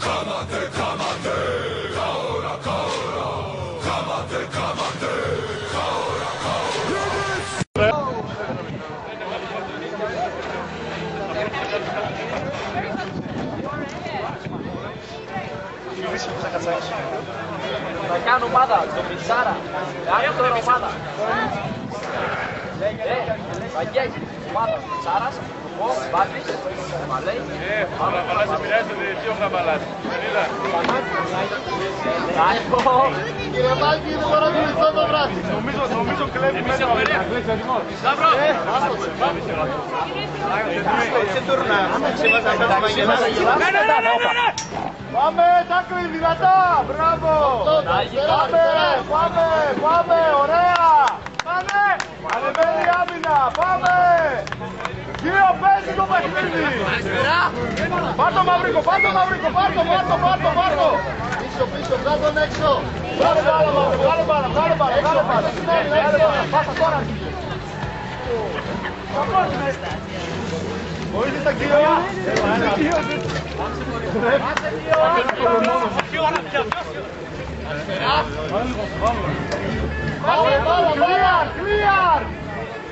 Θα κάνω ομάδα, το Πιτσάρα. Κάνω τώρα ομάδα. Βαγγέλη, ομάδα. Πιτσάρας, εγώ, Μπάτης, Μαλέη. Ο Γραβαλάς επηρεάζεται, τι ο Γραβαλάς. Δεν είδα. Κύριε Μάκη, είναι ώρα του λεπτό το βράδυ. Νομίζω κλέβει μέσα. Σταύρο! Πάμε, τάκλι, δυνατά, μπράβο! Πάμε, ωραία! Πάμε! Ανεβαίνει η άμυνα, πάμε! Δύο παίζει το παιχνίδι! Πάρ' το Μαυρίκο, πάρ' το! Πίσω, βγάλ' τον έξω! Βγάλε μπάλα! Πάσα τώρα! Βοήθησα κύριο!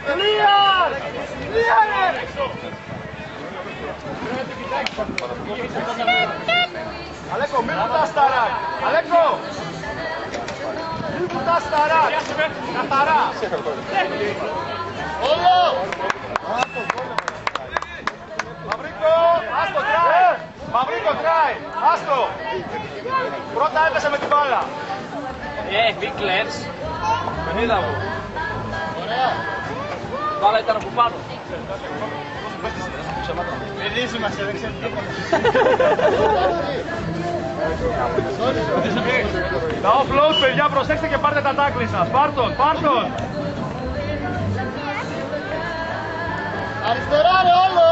Clear! Αλέκο, μην πουτάς τα ρακ! Αλέκο! Μην πουτάς τα ρακ! Καθαρά! Όλο! Μαυρίκο, τράι! Άστο! Πρώτα έπεσε με την μπάλα! Big Lens. Δεν είδα εγώ. Ωραία! Η μπάλα ήταν από πάνω. Παιδί σημασία, δεν ξέρει τίποτα. Τα offload, παιδιά, προσέξτε και πάρτε τα τάκλι σας. Πάρ' τον! Αριστερά ρε όλο!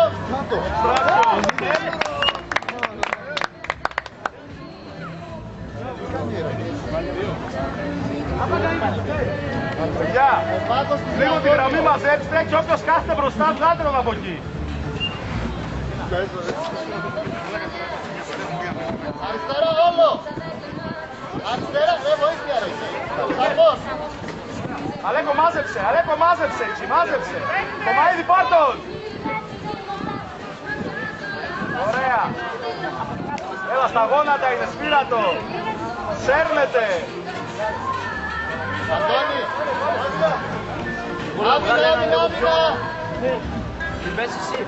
Παιδιά, λίγο τη γραμμή μαζέψτε και όποιος κάθεται μπροστά, βγάλτε τον από εκεί. Αριστερά όλο! Αριστερά, ρε βοήθεια ρε! Σαρμός! Αλέκο, μάζεψε, μάζεψε! Κομαίδη, πάρ' τον! Ωραία! Έλα, στα γόνατα είναι, σπήρα το! Σέρνετε! Αντώνη! Άμυνα! Την πες εσύ.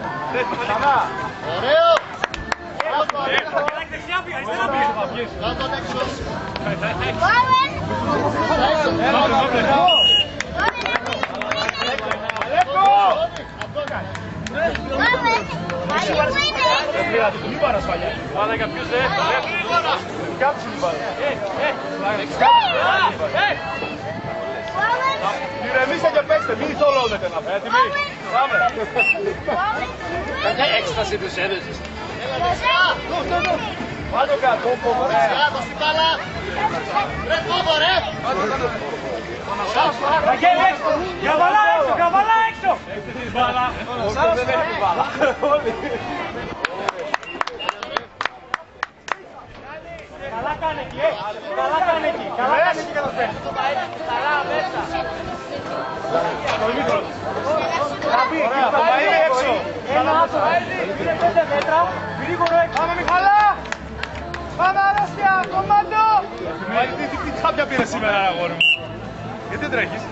Ξανά! Ωραίο! Βγάλ' τον έξω! Μην παρασφαλιά. Βάλε κάποιους κάψει την μπάλα. Ηρεμήστε και παίξτε, μην θολώνετε να πω. Έτοιμοι. Πάμε. Какая έκσταση τους έδωσες. Βάλτε κάτω. Ωραία, δώσει μπάλα! Ρε κόβω ρε! Βαγγέλη έξω. Καβαλά έξω. Έχετε την μπάλα. Ο Σάρος δεν έχει την μπάλα. Καλά κάνε εκεί, καλά κάνε εκεί καταφέρνει. Καλά μέσα. Ωραία, το μαΐρι έξω. Είναι 5 μέτρα, γρήγορο έξω. Πάμε Μιχαλά. Πάμε αρρώστια, κομμάντο. Τι κάποια πήρε σήμερα αγόρι μου. Γιατί δεν τρέχεις.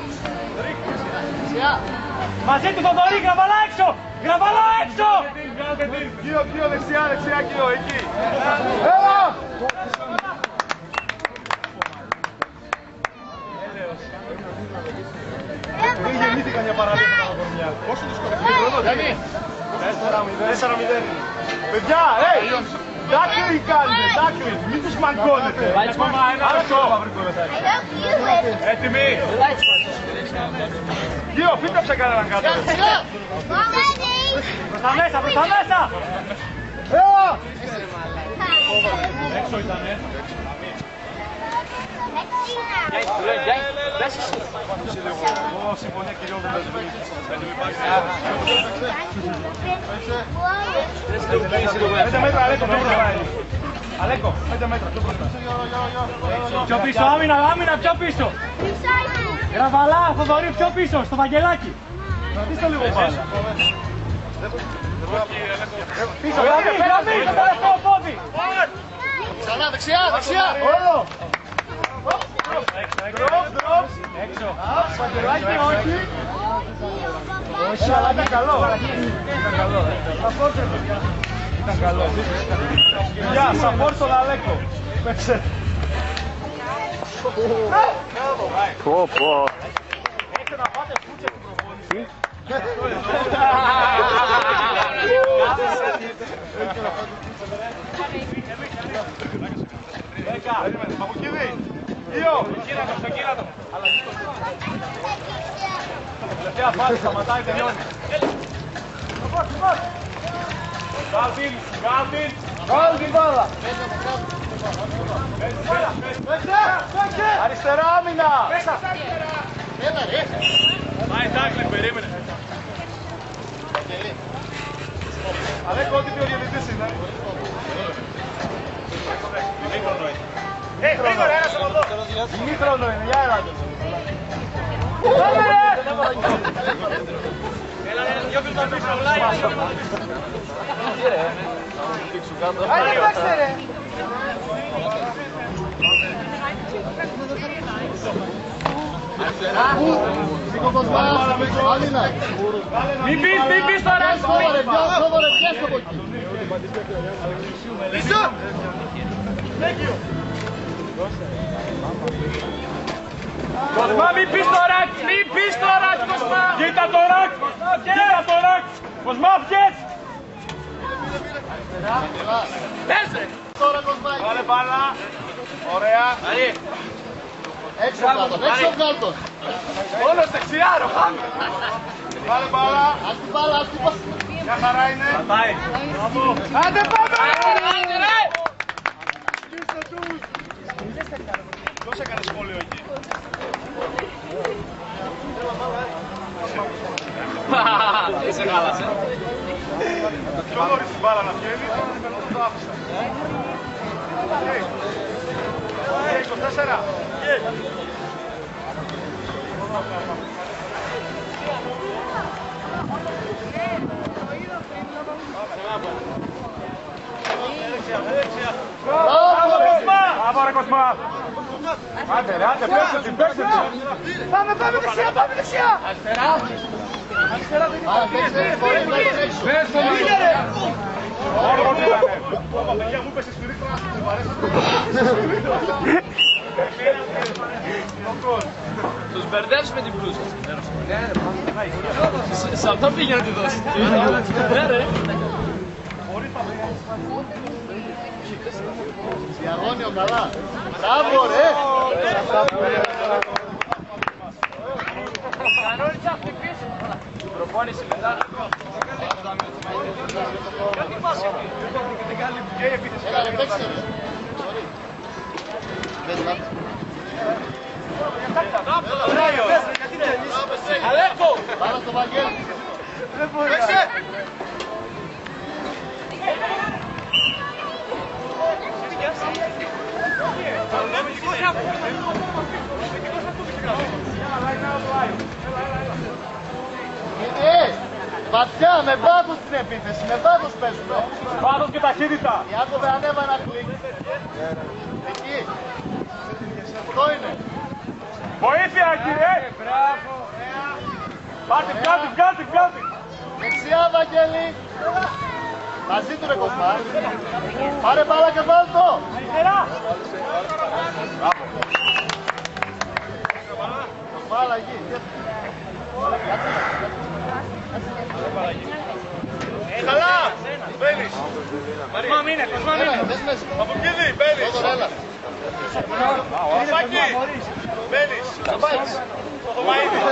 Μαζί του Θοδωρή, Γραβαλά έξω. Γραβαλά έξω. Κύριο δεξιά, κύριο εκεί. Έλα. Δεν γεννήθηκαν για παράδειγμα τα κορμιά. Πόσο τους κορυφαίοι. 4-0. Παιδιά, τάκλι κάνετε, τάκλι. Μην τους μαγκώνετε. Άρα το μαυρικό μετάκι. Έτοιμοι. Δύο, φύτεψε κανέναν κάτω. Προς τα μέσα, προς τα μέσα. Έξω ήτανε. Εγώ συμφωνία κυριών δεν παίζει. 5 μέτρα, Αλέκο, δεν προχωράει. Αλέκο, 5 μέτρα, πιο μπροστά. Πιο πίσω, άμυνα, πιο πίσω. Γραβαλά, Θοδωρή, πιο πίσω, στο Βαγγελάκι. Κρατήστε λίγο μπάλα. Πίσω, γραμμή, το τελευταίο πόδι. Ξανά, δεξιά. Όλο. Έξω. Βαγγελάκι, όχι. Όχι, αλλά ήταν καλό. Ήταν καλό. Γεια, σαπόρ στον Αλέκο. Παίξε. Πω. Έχετε να πάτε φούτσε την προπόνηση. Παπουκίδη, 2. Στο κύρατο. Τελευταία φάση, σταματάει, τελειώνει. Κάλτιν την μπάλα. Αριστερά άμυνα. Πάει τάκλιν, περίμενε. Αλέκο, ό,τι πει ο διαιτητής είναι. Γρήγορα, ένας από εδώ. Ημίχρονο είναι, για έλατε. Έλα, δυο πίσω πίσω, Άντε, παίξτε ρε. Μην πεις τώρα. Πίσω. Κοσμά, μην πεις τώρα, Κοσμά. Κοίτα το ρακ. Κοσμά, βγες. Βάλε μπάλα. Ωραία. Έξω κάλτος. Όλος δεξιά, ροχάμε. Βάλε μπάλα. Ας την μπάλα. Μια χαρά είναι. Άντε πάμε. Ποιος έκανε σχόλιο εκεί. Δεν σε χάλασε. Πιο νωρίς την μπάλα να βγαίνει, το άφησα. 24. Μπράβο ρε Κοσμά! Άντε ρε, παίξτε την. Πάμε δεξιά! Αριστερά Όργος ήτανε. Παιδιά μου είπες στη σφυρί χρόνο, μου παρέσει. Τους μπερδεύεις με την μπλούζα. Σε αυτό πήγε να τη δώσει. Ναι ρε. Διαγώνιο καλά. Μπράβο ρε. Κανόνισα αυτή πίσω. Την προπόνηση μετά. Κάτι πάση. Έλα ρε παίξε ρε. Αλέκο! Πάρα στο Βαγγέλη. Παίξε! Βαθιά, με πάθος την επίθεση, με πάθος παίζουμε. Πάθος και ταχύτητα. Ιάκωβε, ανέβα ένα κλικ. Εκεί. Αυτό είναι. Βοήθεια, κύριε! Μπράβο! Πάρτε, βγάλτε! Δεξιά, Βαγγέλη. Μαζί του ρε Κοσμά. Πάρε μπάλα και βάλ' το. Αριστερά! Μπάλα εκεί. Καλά! Μπαίνεις! Κοσμά μείνε! Παπουκίδη, μπαίνεις! Κοσμάκι! Μπαίνεις! Ο Μαΐδης!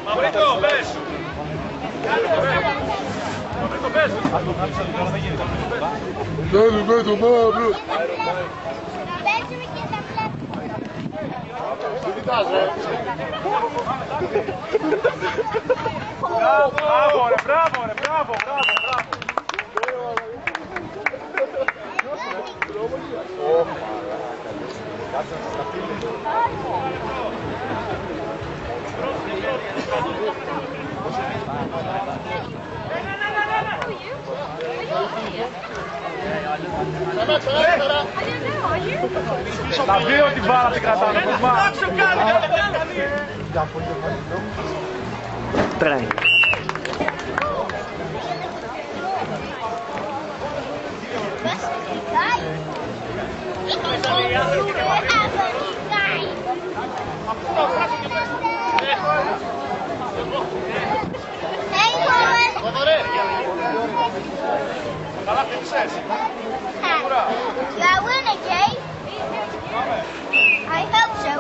Μαυρίκο, μπες! Μαυρίκο, μπες! Θέλουμε το μαύρο. Παίζουμε και τα βλέπουμε. Bravo, bravo, bravo. Τα δύο την μπάλα την κρατάνε. Τρέχει. Καλά πήξες. You are winning, Jay. I hope so.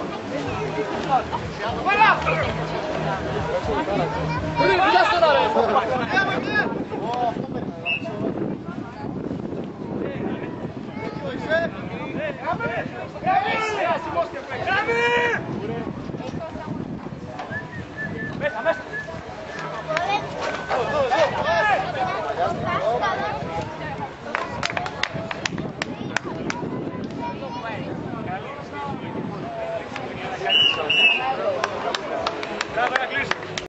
Just another.